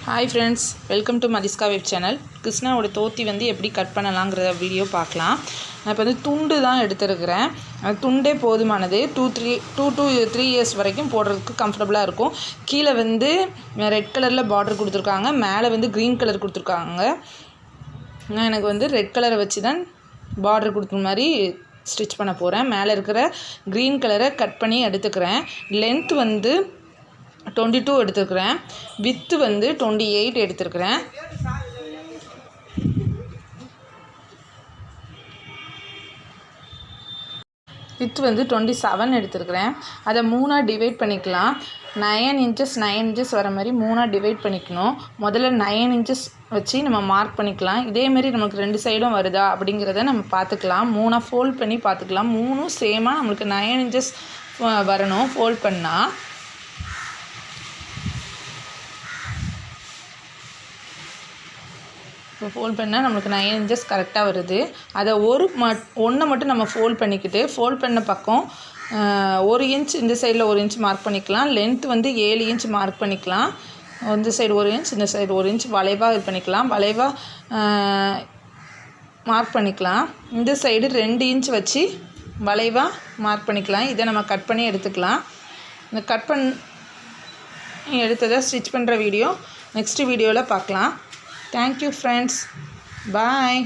Hi friends, welcome to மதிஸ்கா web channel. கிருஷ்ணாவோட தோத்தி வந்து எப்படி கட் பண்ணலாங்கிற வீடியோ பார்க்கலாம். நான் இப்போ வந்து துண்டு தான் எடுத்துருக்கிறேன். துண்டே போதுமானது. 2 to 3 இயர்ஸ் வரைக்கும் போடுறதுக்கு கம்ஃபர்டபுளாக இருக்கும். கீழே வந்து ரெட் கலரில் பார்டர் கொடுத்துருக்காங்க, மேலே வந்து க்ரீன் கலர் கொடுத்துருக்காங்க. நான் எனக்கு வந்து ரெட் கலரை வச்சு தான் பார்டர் கொடுக்குற மாதிரி ஸ்டிச் பண்ண போகிறேன். மேலே இருக்கிற க்ரீன் கலரை கட் பண்ணி எடுத்துக்கிறேன். லென்த் வந்து 22 எடுத்துருக்கிறேன். வித்து வந்து 28 எடுத்துருக்கிறேன். வித்து வந்து 27 எடுத்துருக்கிறேன். அதை 3ஆக டிவைட் பண்ணிக்கலாம். 9 இன்ச்சஸ் வர மாதிரி 3ஆக டிவைட் பண்ணிக்கணும். முதல்ல 9 இன்ச்சஸ் வச்சு நம்ம மார்க் பண்ணிக்கலாம். இதேமாரி நமக்கு 2 சைடும் வருதா அப்படிங்கிறத நம்ம பார்த்துக்கலாம். 3ஆக ஃபோல்ட் பண்ணி பார்த்துக்கலாம். 3ம் சேமாக நம்மளுக்கு 9 இன்ச்சஸ் வரணும். ஃபோல்ட் பண்ணால் இப்போ ஃபோல்ட் பண்ணால் நம்மளுக்கு 9 இன்ச்சஸ் கரெக்டாக வருது. அதை ஒன்றை மட்டும் நம்ம ஃபோல்ட் பண்ணிக்கிட்டு, ஃபோல்ட் பண்ண பக்கம் 1 இன்ச் இந்த சைடில் 1 இன்ச் மார்க் பண்ணிக்கலாம். லென்த் வந்து 7 இன்ச் மார்க் பண்ணிக்கலாம். இந்த சைடு 1 இன்ச், இந்த சைடு 1 இன்ச் வளைவாக இது பண்ணிக்கலாம். வளைவாக மார்க் பண்ணிக்கலாம். இந்த சைடு 2 இன்ச் வச்சு வளைவாக மார்க் பண்ணிக்கலாம். இதை நம்ம கட் பண்ணி எடுத்துக்கலாம். இந்த கட் பண்ணி எடுத்ததை ஸ்டிச் பண்ணுற வீடியோ நெக்ஸ்ட் வீடியோவில் பார்க்கலாம். Thank you friends. Bye.